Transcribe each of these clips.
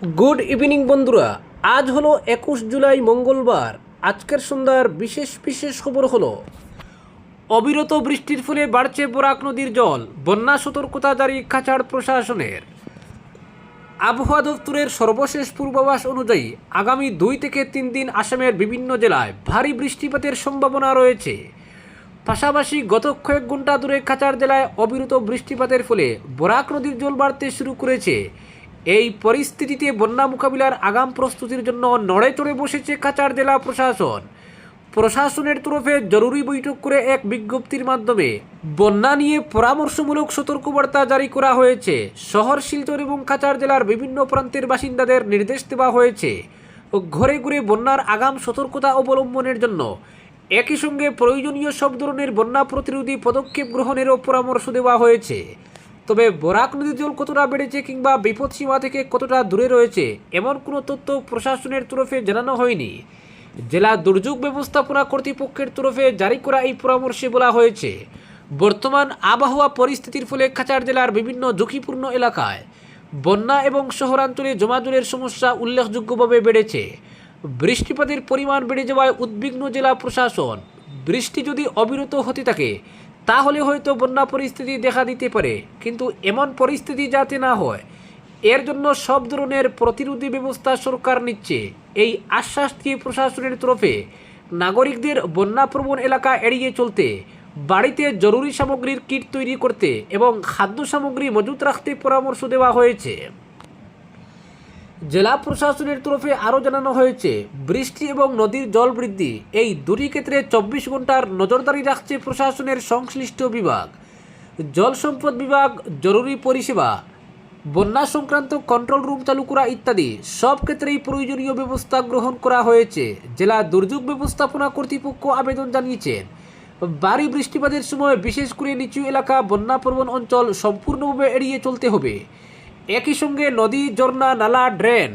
Good evening বন্ধুরা, আজ হলো 21 জুলাই মঙ্গলবার। আজকের সন্ধ্যার বিশেষ বিশেষ খবর হলো অবিরত বৃষ্টির ফলে বাড়ছে বরাক নদীর জল, বন্যা সতর্কতা জারি কাছাড় প্রশাসনের। আবহাওয়া দপ্তরের সর্বশেষ পূর্বাভাস অনুযায়ী আগামী 2 থেকে 3 দিন আসামের বিভিন্ন জেলায় ভারী বৃষ্টিপাতের সম্ভাবনা রয়েছে। পাশাপাশি গত কয়েক ঘন্টা ধরে কাছাড় জেলায় অবিরত বৃষ্টিপাতের ফলে বরাক নদীর জল বাড়তে শুরু করেছে। এই পরিস্থিতিতে বন্যা মোকাবিলার আগাম প্রস্তুতির জন্য নড়ে চড়ে বসেছে কাছাড় জেলা প্রশাসন। প্রশাসনের তরফে জরুরি বৈঠক করে এক বিজ্ঞপ্তির মাধ্যমে বন্যা নিয়ে পরামর্শমূলক সতর্কবার্তা জারি করা হয়েছে। শহর, শিলচর এবং কাছাড় জেলার বিভিন্ন প্রান্তের বাসিন্দাদের নির্দেশ দেওয়া হয়েছে ঘরে ঘরে বন্যার আগাম সতর্কতা অবলম্বনের জন্য। একই সঙ্গে প্রয়োজনীয় সব ধরনের বন্যা প্রতিরোধী পদক্ষেপ গ্রহণেরও পরামর্শ দেওয়া হয়েছে। তবে বরাক নদীর জল কতটা বেড়েছে কিংবা বিপদসীমা থেকে কতটা দূরে রয়েছে এমন কোনো তথ্য প্রশাসনের তরফে জানানো হয়নি। জেলা দুর্যোগ ব্যবস্থাপনা কর্তৃপক্ষের তরফে জারি করা এই পরামর্শে বলা হয়েছে, বর্তমান আবহাওয়া পরিস্থিতির ফলে কাছাড় জেলার বিভিন্ন ঝুঁকিপূর্ণ এলাকায় বন্যা এবং শহরাঞ্চলে জমাজলের সমস্যা উল্লেখযোগ্যভাবে বেড়েছে। বৃষ্টিপাতের পরিমাণ বেড়ে যাওয়ায় উদ্বিগ্ন জেলা প্রশাসন। বৃষ্টি যদি অবিরত হতে থাকে তাহলে হয়তো বন্যা পরিস্থিতি দেখা দিতে পারে, কিন্তু এমন পরিস্থিতি যাতে না হয় এর জন্য সব ধরনের প্রতিরোধী ব্যবস্থা সরকার নিচ্ছে। এই আশ্বাস দিয়ে প্রশাসনের তরফে নাগরিকদের বন্যাপ্রবণ এলাকা এড়িয়ে চলতে, বাড়িতে জরুরি সামগ্রীর কিট তৈরি করতে এবং খাদ্য সামগ্রী মজুত রাখতে পরামর্শ দেওয়া হয়েছে। জেলা প্রশাসনের তরফে আরও জানানো হয়েছে, বৃষ্টি এবং নদীর জল বৃদ্ধি এই দুটি ক্ষেত্রে 24 ঘন্টার নজরদারি রাখছে প্রশাসনের সংশ্লিষ্ট বিভাগ। জল সম্পদ বিভাগ, জরুরি পরিষেবা, বন্যা সংক্রান্ত কন্ট্রোল রুম চালু করা ইত্যাদি সব ক্ষেত্রেই প্রয়োজনীয় ব্যবস্থা গ্রহণ করা হয়েছে। জেলা দুর্যোগ ব্যবস্থাপনা কর্তৃপক্ষ আবেদন জানিয়েছেন, ভারী বৃষ্টিপাতের সময় বিশেষ করে নিচু এলাকা, বন্যাপ্রবণ অঞ্চল সম্পূর্ণভাবে এড়িয়ে চলতে হবে। একই সঙ্গে নদী, ঝর্ণা, নালা, ড্রেন,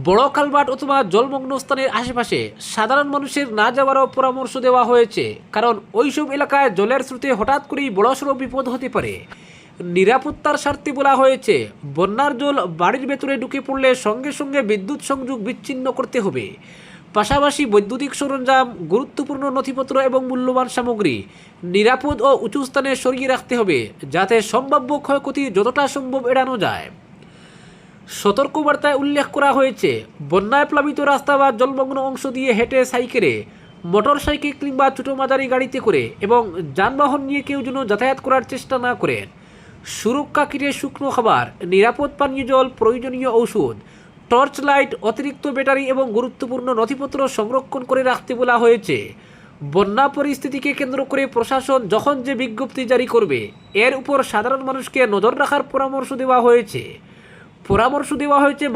বড় কালভার্ট অথবা জলমগ্ন স্থানের আশেপাশে সাধারণ মানুষের না যাওয়ারও পরামর্শ দেওয়া হয়েছে, কারণ ওইসব এলাকায় জলের স্রোতে হঠাৎ করেই বড়সড় বিপদ হতে পারে। নিরাপত্তার স্বার্থে বলা হয়েছে, বন্যার জল বাড়ির ভেতরে ঢুকে পড়লে সঙ্গে সঙ্গে বিদ্যুৎ সংযোগ বিচ্ছিন্ন করতে হবে। পাশাপাশি বৈদ্যুতিক সরঞ্জাম, গুরুত্বপূর্ণ নথিপত্র এবং মূল্যবান সামগ্রী নিরাপদ ও উঁচু স্থানে সরিয়ে রাখতে হবে, যাতে সম্ভাব্য ক্ষয়ক্ষতি যতটা সম্ভব এড়ানো যায়। সতর্কবার্তায় উল্লেখ করা হয়েছে, বন্যায় প্লাবিত রাস্তা বা জলমগ্ন অংশ দিয়ে হেঁটে, সাইকেলে, মোটর সাইকেল কিংবা ছোটো মাঝারি গাড়িতে করে এবং যানবাহন নিয়ে কেউ যেন যাতায়াত করার চেষ্টা না করেন। সুরক্ষা কিটে শুকনো খাবার, নিরাপদ পানীয় জল, প্রয়োজনীয় ঔষধ, টর্চ লাইট, অতিরিক্ত ব্যাটারি এবং গুরুত্বপূর্ণ নথিপত্র সংরক্ষণ করে রাখতে বলা হয়েছে। বন্যা পরিস্থিতিকে কেন্দ্র করে প্রশাসন যখন যে বিজ্ঞপ্তি জারি করবে এর উপর সাধারণ মানুষকে নজর রাখার পরামর্শ দেওয়া হয়েছে।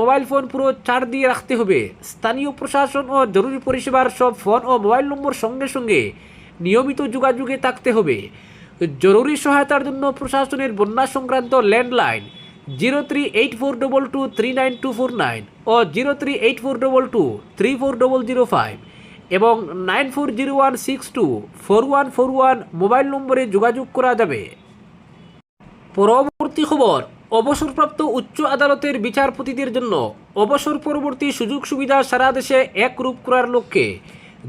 মোবাইল ফোন পুরো চার্জ দিয়ে রাখতে হবে। স্থানীয় প্রশাসন ও জরুরি পরিষেবার সব ফোন ও মোবাইল নম্বর সঙ্গে সঙ্গে নিয়মিত যোগাযোগে থাকতে হবে। জরুরি সহায়তার জন্য প্রশাসনের বন্যা সংক্রান্ত ল্যান্ডলাইন 0384223929 ও 038422340005 এবং 9401624141 মোবাইল নম্বরে যোগাযোগ করা যাবে। পরবর্তী খবর, অবসরপ্রাপ্ত উচ্চ আদালতের বিচারপতিদের জন্য অবসর পরবর্তী সুযোগ সুবিধা সারা দেশে একরূপ করার লক্ষ্যে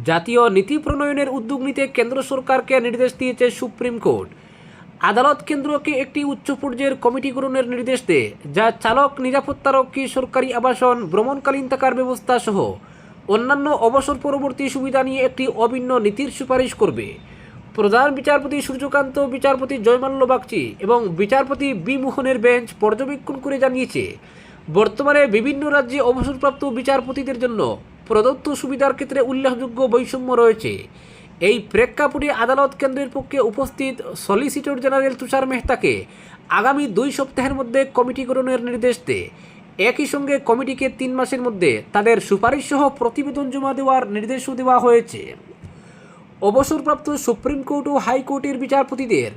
জাতীয় নীতি প্রণয়নের উদ্যোগ নিতে কেন্দ্র সরকারকে নির্দেশ দিয়েছে সুপ্রিম কোর্ট। আদালত কেন্দ্রকে একটি উচ্চ পর্যায়ের কমিটি গঠনের নির্দেশ দেয়, যা চালক, নিরাপত্তারক্ষী, সরকারি আবাসন, ভ্রমণকালীন থাকার ব্যবস্থা সহ অন্যান্য অবসর পরবর্তী সুবিধা নিয়ে একটি অভিন্ন নীতির সুপারিশ করবে। প্রধান বিচারপতি সূর্যকান্ত, বিচারপতি জয়মাল্য বাগচি এবং বিচারপতি বি মোহনের বেঞ্চ পর্যবেক্ষণ করে জানিয়েছে, বর্তমানে বিভিন্ন রাজ্যে অবসরপ্রাপ্ত বিচারপতিদের জন্য প্রদত্ত সুবিধার ক্ষেত্রে উল্লেখযোগ্য বৈষম্য রয়েছে। এই প্রেক্ষাপটে আদালত কেন্দ্রের পক্ষে উপস্থিত সলিসিটর জেনারেল তুষার মেহতাকে আগামী 2 সপ্তাহের মধ্যে কমিটি গঠনের নির্দেশ দেয়। একই সঙ্গে কমিটিকে 3 মাসের মধ্যে তাদের সুপারিশ সহ প্রতিবেদন জমা দেওয়ার নির্দেশও দেওয়া হয়েছে। অবসরপ্রাপ্ত সুপ্রিম কোর্ট ও হাইকোর্টের বিচারপতিদের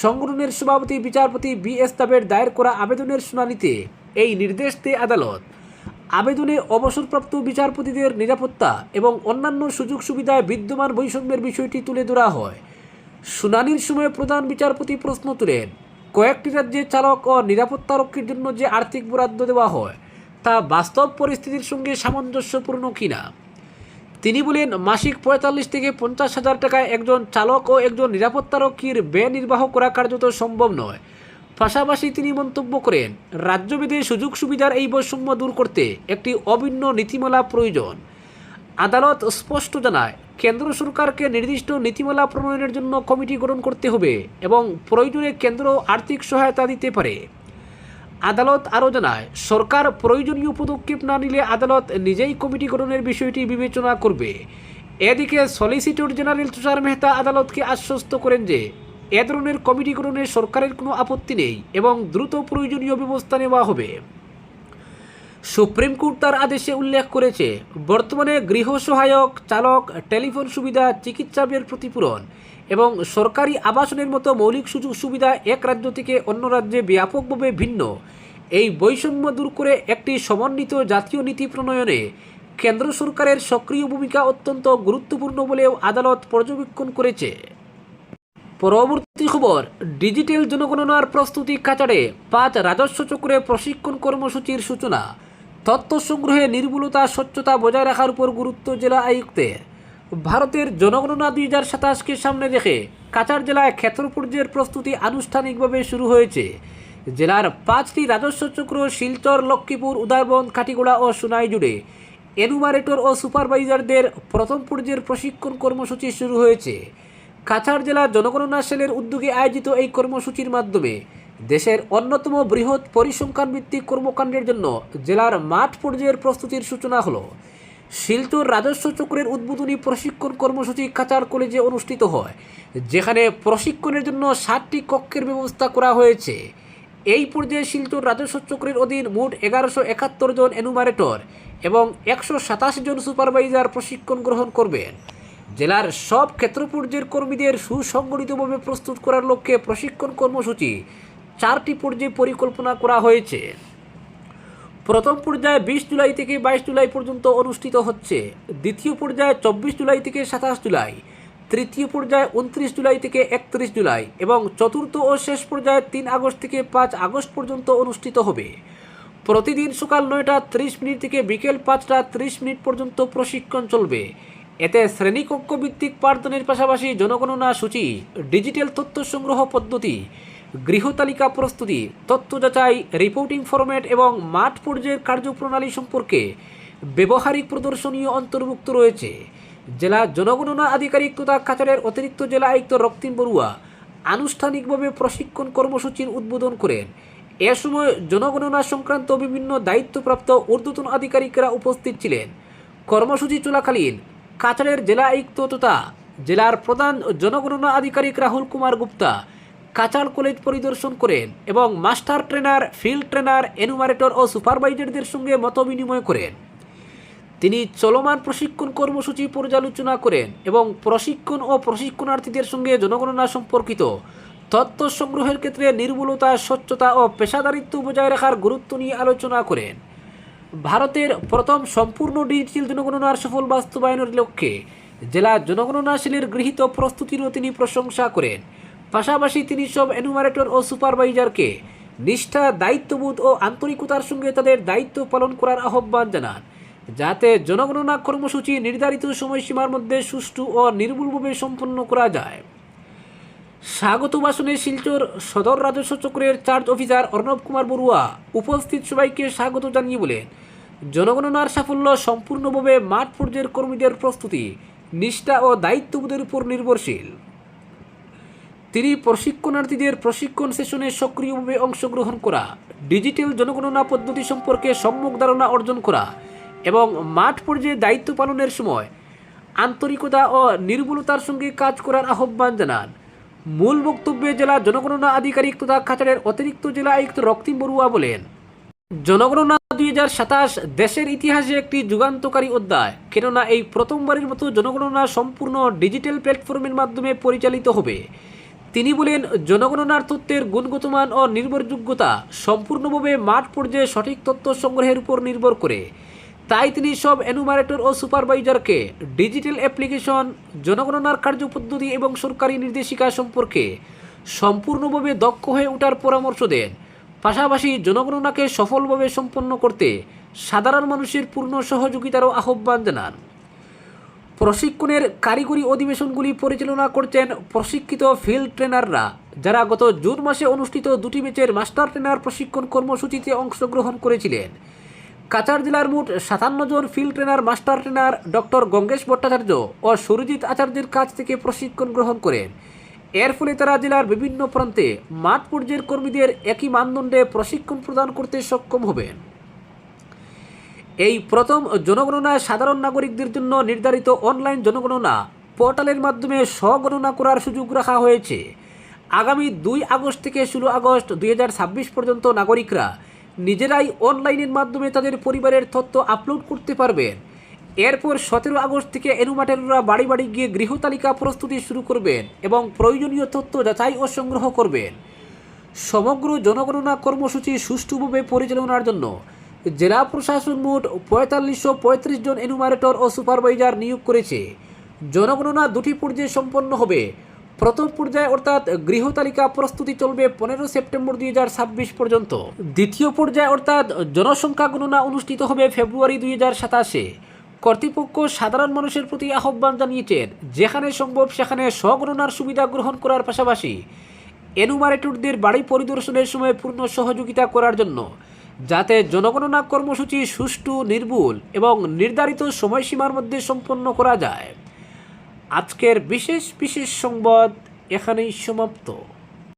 সংগঠনের সভাপতি বিচারপতি বি এস দাবের দায়ের করা আবেদনের শুনানিতে এই নির্দেশ দেয় আদালত। আবেদনে অবসরপ্রাপ্ত বিচারপতিদের নিরাপত্তা এবং অন্যান্য সুযোগ সুবিধায় বিদ্যমান বৈষম্যের বিষয়টি তুলে ধরা হয়। শুনানির সময় প্রধান বিচারপতি প্রশ্ন তোলেন, কয়েকটি রাজ্যে চালক ও নিরাপত্তারক্ষীর জন্য যে আর্থিক বরাদ্দ দেওয়া হয় তা বাস্তব পরিস্থিতির সঙ্গে সামঞ্জস্যপূর্ণ কিনা। তিনি বলেন, মাসিক ৪৫ থেকে ৫০ হাজার টাকায় একজন চালক ও একজন নিরাপত্তারক্ষীর ব্যয় নির্বাহ করা কার্যত সম্ভব নয়। পাশাপাশি তিনি মন্তব্য করেন, রাজ্যভেদে সুযোগ সুবিধার এই বৈষম্য দূর করতে একটি অভিন্ন নীতিমালা প্রয়োজন। আদালত স্পষ্ট জানায়, কেন্দ্র সরকারকে নির্দিষ্ট নীতিমালা প্রণয়নের জন্য কমিটি গঠন করতে হবে এবং প্রয়োজনে কেন্দ্র আর্থিক সহায়তা দিতে পারে। আদালত আরও জানায়, সরকার প্রয়োজনীয় পদক্ষেপ না নিলে আদালত নিজেই কমিটি গঠনের বিষয়টি বিবেচনা করবে। এদিকে সলিসিটর জেনারেল তুষার মেহতা আদালতকে আশ্বস্ত করেন যে এ ধরনের কমিটি গঠনে সরকারের কোনো আপত্তি নেই এবং দ্রুত প্রয়োজনীয় ব্যবস্থা নেওয়া হবে। সুপ্রিম কোর্ট তার আদেশে উল্লেখ করেছে, বর্তমানে গৃহ সহায়ক, চালক, টেলিফোন সুবিধা, চিকিৎসা ব্যয়ের ক্ষতিপূরণ এবং সরকারি আবাসনের মতো মৌলিক সুযোগ সুবিধা এক রাজ্য থেকে অন্য রাজ্যে ব্যাপকভাবে ভিন্ন। এই বৈষম্য দূর করে একটি সমন্বিত জাতীয় নীতি প্রণয়নে কেন্দ্র সরকারের সক্রিয় ভূমিকা অত্যন্ত গুরুত্বপূর্ণ বলেও আদালত পর্যবেক্ষণ করেছে। পরবর্তী খবর, ডিজিটাল জনগণনার প্রস্তুতি কাচারে ৫ রাজস্ব চক্রে প্রশিক্ষণ কর্মসূচির সূচনা। তথ্য সংগ্রহে নির্ভুলতা, স্বচ্ছতা বজায় রাখার উপর গুরুত্ব জেলা আয়ুক্তের। ভারতের জনগণনা ২০২৭কে সামনে রেখে কাছাড় জেলায় ক্ষেত্র পর্যায়ের প্রস্তুতি আনুষ্ঠানিকভাবে শুরু হয়েছে। জেলার ৫টি রাজস্ব চক্র শিলচর, লক্ষ্মীপুর, উদারবন, কাটিগড়া ও সোনাই জুড়ে এনুমারেটর ও সুপারভাইজারদের প্রথম পর্যায়ের প্রশিক্ষণ কর্মসূচি শুরু হয়েছে। কাছাড় জেলা জনগণনা সেলের উদ্যোগে আয়োজিত এই কর্মসূচির মাধ্যমে দেশের অন্যতম বৃহৎ পরিসংখ্যান ভিত্তিক কর্মকাণ্ডের জন্য জেলার মাঠ পর্যায়ের প্রস্তুতির সূচনা হলো। শিলচর রাজস্ব চক্রের উদ্বোধনী প্রশিক্ষণ কর্মসূচি কাছাড় কলেজে অনুষ্ঠিত হয়, যেখানে প্রশিক্ষণের জন্য ৬০টি কক্ষের ব্যবস্থা করা হয়েছে। এই পর্যায়ে শিলচর রাজস্ব চক্রের অধীন মোট ১১৭১ জন এনুমারেটর এবং ১২৭ জন সুপারভাইজার প্রশিক্ষণ গ্রহণ করবেন। জেলার সব ক্ষেত্র পর্যায়ের কর্মীদের সুসংগঠিতভাবে প্রস্তুত করার লক্ষ্যে প্রশিক্ষণ কর্মসূচি ৪টি পর্যায়ে পরিকল্পনা করা হয়েছে। প্রথম পর্যায়ে ২০ জুলাই থেকে ২২ জুলাই পর্যন্ত অনুষ্ঠিত হচ্ছে, দ্বিতীয় পর্যায়ে ২৪ জুলাই থেকে ২৭ জুলাই, তৃতীয় পর্যায়ে ২৯ জুলাই থেকে ৩১ জুলাই এবং চতুর্থ ও শেষ পর্যায়ে ৩ আগস্ট থেকে ৫ আগস্ট পর্যন্ত অনুষ্ঠিত হবে। প্রতিদিন সকাল ৯টা ৩০ থেকে বিকেল ৫টা ৩০ পর্যন্ত প্রশিক্ষণ চলবে। এতে শ্রেণীকক্ষ ভিত্তিক পাঠদানের পাশাপাশি জনগণনা সূচি, ডিজিটাল তথ্য সংগ্রহ পদ্ধতি, গৃহতালিকা প্রস্তুতি, তথ্য যাচাই, রিপোর্টিং ফরম্যাট এবং মাঠ পর্যায়ের কার্যপ্রণালী সম্পর্কে ব্যবহারিক প্রদর্শনীয় অন্তর্ভুক্ত রয়েছে। জেলা জনগণনা আধিকারিক তথা কাছাড়ের অতিরিক্ত জেলা আয়ুক্ত রক্তিম বড়ুয়া আনুষ্ঠানিকভাবে প্রশিক্ষণ কর্মসূচির উদ্বোধন করেন। এ সময় জনগণনা সংক্রান্ত বিভিন্ন দায়িত্বপ্রাপ্ত ঊর্ধ্বতন আধিকারিকরা উপস্থিত ছিলেন। কর্মসূচি চলাকালীন কাছাড়ের জেলা আয়ুক্ত তথা জেলার প্রধান জনগণনা আধিকারিক রাহুল কুমার গুপ্তা কাছাড় কলেজ পরিদর্শন করেন এবং master trainer, field trainer, enumerator ও সুপারভাইজারদের সঙ্গে মতবিনিময় করেন। তিনি চলমান প্রশিক্ষণ কর্মসূচি পর্যালোচনা করেন এবং প্রশিক্ষণ ও প্রশিক্ষণার্থীদের সঙ্গে জনগণনা সম্পর্কিত তথ্য সংগ্রহের ক্ষেত্রে নির্ভুলতা, স্বচ্ছতা ও পেশাদারিত্ব বজায় রাখার গুরুত্ব নিয়ে আলোচনা করেন। ভারতের প্রথম সম্পূর্ণ ডিজিটাল জনগণনার সফল বাস্তবায়নের লক্ষ্যে জেলা জনগণনা সেলের গৃহীত প্রস্তুতিরও তিনি প্রশংসা করেন। পাশাপাশি তিনি সব এনুমারেটর ও সুপারভাইজারকে নিষ্ঠা, দায়িত্ববোধ ও আন্তরিকতার সঙ্গে তাদের দায়িত্ব পালন করার আহ্বান জানান, যাতে জনগণনা কর্মসূচি নির্ধারিত সময়সীমার মধ্যে সুষ্ঠু ও নির্ভুলভাবে সম্পন্ন করা যায়। স্বাগত ভাষণে শিলচর সদর রাজস্ব চক্রের চার্জ অফিসার অর্ণব কুমার বড়ুয়া উপস্থিত সবাইকে স্বাগত জানিয়ে বলেন, জনগণনার সাফল্য সম্পূর্ণভাবে মাঠ পর্যায়ের কর্মীদের প্রস্তুতি, নিষ্ঠা ও দায়িত্ববোধের উপর নির্ভরশীল। তিনি প্রশিক্ষণার্থীদের প্রশিক্ষণ সেশনে সক্রিয়ভাবে অংশগ্রহণ করা, ডিজিটাল জনগণনা পদ্ধতি সম্পর্কে সম্যক ধারণা অর্জন করা এবং মাঠ পর্যায়ে দায়িত্ব পালনের সময় আন্তরিকতা ও নির্ভুলতার সঙ্গে কাজ করার আহ্বান জানান। মূল বক্তব্যে জেলা জনগণনা আধিকারিক তথা কাছাড়ের অতিরিক্ত জেলা আয়ুক্ত রক্তিম বড়ুয়া বলেন, জনগণনা ২০২৭ দেশের ইতিহাসে একটি যুগান্তকারী অধ্যায়, কেননা এই প্রথমবারের মতো জনগণনা সম্পূর্ণ ডিজিটাল প্ল্যাটফর্মের মাধ্যমে পরিচালিত হবে। তিনি বলেন, জনগণনার তথ্যের গুণগত মান ও নির্ভরযোগ্যতা সম্পূর্ণভাবে মাঠ পর্যায়ে সঠিক তথ্য সংগ্রহের উপর নির্ভর করে। তাই তিনি সব এনুমারেটর ও সুপারভাইজারকে ডিজিটাল অ্যাপ্লিকেশন, জনগণনার কার্যপদ্ধতি এবং সরকারি নির্দেশিকা সম্পর্কে সম্পূর্ণভাবে দক্ষ হয়ে ওঠার পরামর্শ দেন। পাশাপাশি জনগণনাকে সফলভাবে সম্পন্ন করতে সাধারণ মানুষের পূর্ণ সহযোগিতারও আহ্বান জানান। প্রশিক্ষণের কারিগরি অধিবেশনগুলি পরিচালনা করছেন প্রশিক্ষিত ফিল্ড ট্রেনাররা, যারা গত জুন মাসে অনুষ্ঠিত 2টি ব্যাচের মাস্টার ট্রেনার প্রশিক্ষণ কর্মসূচিতে অংশগ্রহণ করেছিলেন। কাছাড় জেলার মোট 57 জন field trainer master trainer doctor Gangesh Bhattacharya ও সুরজিৎ আচার্যের কাছ থেকে প্রশিক্ষণ গ্রহণ করেন। এর ফলে তারা জেলার বিভিন্ন প্রান্তে মাঠ পর্যায়ের কর্মীদের একই মানদণ্ডে প্রশিক্ষণ প্রদান করতে সক্ষম হবেন। এই প্রথম জনগণনায় সাধারণ নাগরিকদের জন্য নির্ধারিত অনলাইন জনগণনা পোর্টালের মাধ্যমে স্বগণনা করার সুযোগ রাখা হয়েছে। আগামী 2 আগস্ট থেকে 16 আগস্ট 2026 পর্যন্ত নাগরিকরা নিজেরাই অনলাইনের মাধ্যমে তাদের পরিবারের তথ্য আপলোড করতে পারবেন। এরপর 17 আগস্ট থেকে এনুমারেটররা বাড়ি বাড়ি গিয়ে গৃহতালিকা প্রস্তুতি শুরু করবেন এবং প্রয়োজনীয় তথ্য যাচাই ও সংগ্রহ করবেন। সমগ্র জনগণনা কর্মসূচি সুষ্ঠুভাবে পরিচালনার জন্য জেলা প্রশাসন মোট 4535 জন এনুমারেটর ও সুপারভাইজার নিয়োগ করেছে। জনগণনা 2টি পর্যায়ে সম্পন্ন হবে। প্রথম পর্যায়ে অর্থাৎ গৃহতালিকা প্রস্তুতি চলবে 15 সেপ্টেম্বর 2026 পর্যন্ত। দ্বিতীয় পর্যায়ে অর্থাৎ জনসংখ্যা গণনা অনুষ্ঠিত হবে ফেব্রুয়ারি 2027-এ। কর্তৃপক্ষ সাধারণ মানুষের প্রতি আহ্বান জানিয়েছেন, যেখানে সম্ভব সেখানে স্বগণনার সুবিধা গ্রহণ করার পাশাপাশি এনুমারেটরদের বাড়ি পরিদর্শনের সময় পূর্ণ সহযোগিতা করার জন্য, যাতে জনগণনা কর্মসূচি সুষ্ঠু, নির্ভুল এবং নির্ধারিত সময়সীমার মধ্যে সম্পন্ন করা যায়। আজকের বিশেষ সংবাদ এখানেই সমাপ্ত।